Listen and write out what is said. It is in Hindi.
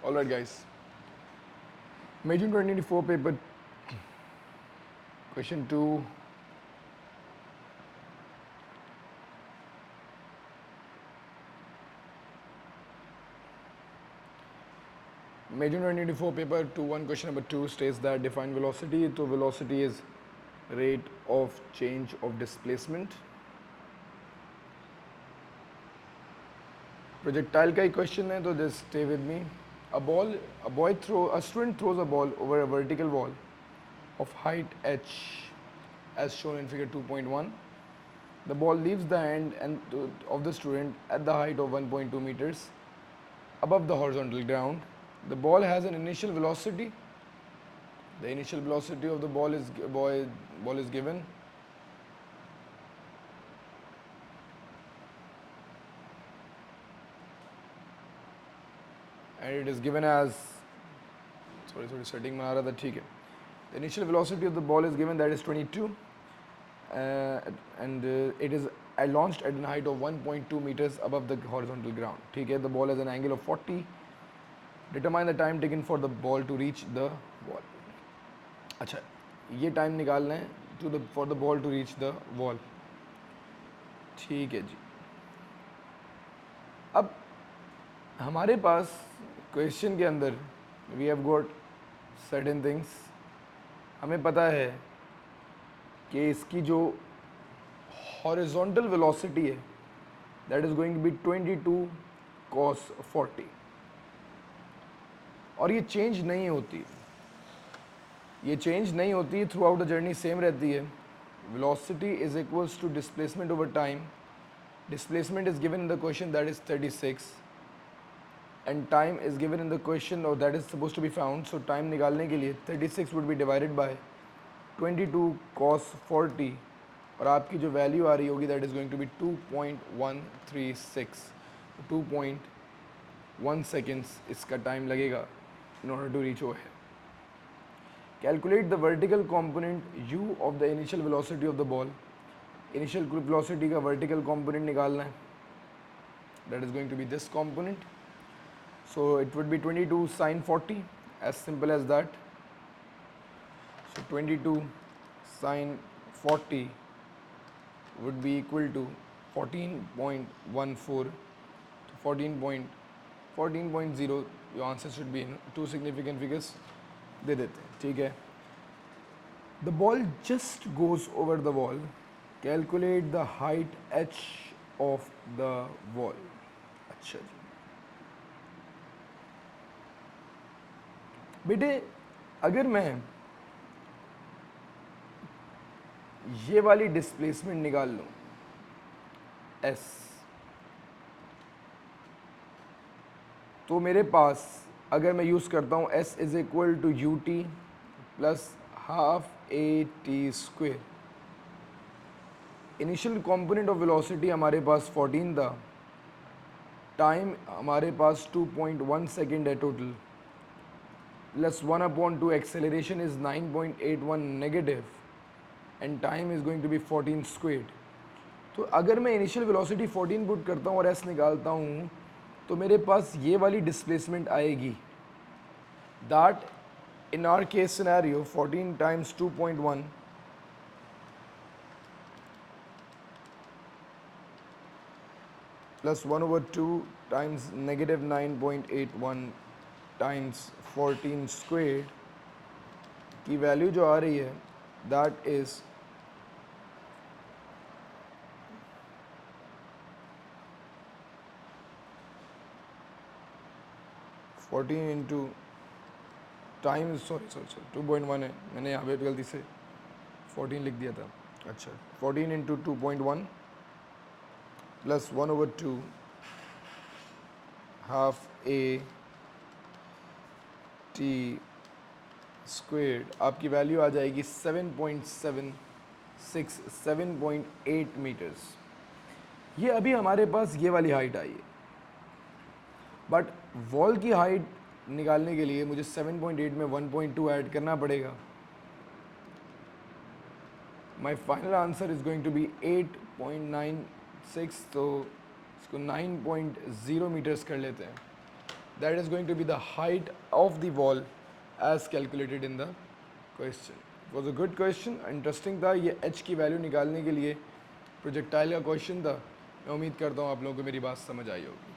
All right, guys. May June 2024 paper question 2. May June 2024 paper 2 1 question number 2 states that define velocity. So velocity is rate of change of displacement. Projectile का ही question है, तो just stay with me. A student throws a ball over a vertical wall of height h, as shown in figure 2.1. The ball leaves the hand of the student at the height of 1.2 meters above the horizontal ground. The ball has an initial velocity. The initial velocity of the ball is given. And it is given as, sorry setting में आ रहा था, ठीक है. The initial velocity of the ball is given, that is 22, and it is launched at a height of 1.2 meters above the horizontal ground. ठीक है. The ball has an angle of 40. Determine the time taken for the ball to reach the wall. अच्छा, ये टाइम निकालना है for the ball to reach the wall. ठीक है जी. अब हमारे पास क्वेश्चन के अंदर we have got certain things. हमें पता है कि इसकी जो हॉरिजॉन्टल वेलोसिटी है that is going to be 22 cos 40, और ये चेंज नहीं होती. ये चेंज नहीं होती, throughout the journey same रहती है. Velocity is equals to displacement over time. Displacement is given in the question, that is 36, and time is given in the question, or that is supposed to be found. So time निकालने के लिए 36 would be divided by 22 cos 40, और आपकी जो वैल्यू आ रही होगी that is going to be 2.136. 2.1 seconds इसका टाइम लगेगा in order to reach over here. Calculate the vertical component u of the initial velocity of the ball. Initial velocity का vertical component निकालना है. That is going to be this component. So it would be 22 sine 40, as simple as that. So 22 sine 40 would be equal to 14.14. 14.0. Your answer should be in two significant figures. दे देते हैं, ठीक है. The ball just goes over the wall. Calculate the height h of the wall. अच्छा जी. बेटे अगर मैं ये वाली डिस्प्लेसमेंट निकाल लूँ s, तो मेरे पास अगर मैं यूज़ करता हूँ s is equal to u t plus half a t square. Initial component of velocity हमारे पास 14 था. टाइम हमारे पास 2.1 सेकेंड है total, plus 1/2 acceleration is 9.81 negative, and time is going to be 14 squared. तो अगर मैं इनिशियल वेलोसिटी 14 पुट करता हूँ और s निकालता हूँ तो मेरे पास ये वाली डिस्प्लेसमेंट आएगी. That in our case scenario 14 times 2.1 plus 1/2 times negative 9.81 times 14 squared की वैल्यू जो आ रही है that is 14 into time, sorry 2.1 है, मैंने यहाँ पे गलती से 14 लिख दिया था. अच्छा, 14 into 2.1 plus 1/2 half a T squared, आपकी वैल्यू आ जाएगी 7.76 7.8 मीटर्स. ये अभी हमारे पास ये वाली हाइट आई है, बट वॉल की हाइट निकालने के लिए मुझे 7.8 में 1.2 ऐड करना पड़ेगा. My final answer is going to be 8.96. तो इसको 9.0 मीटर्स कर लेते हैं. That is going to be the height of the wall as calculated in the question. Was a good question, interesting था। ये एच की वैल्यू निकालने के लिए प्रोजेक्टाइल का क्वेश्चन था। मैं उम्मीद करता हूँ आप लोगों को मेरी बात समझ आई होगी।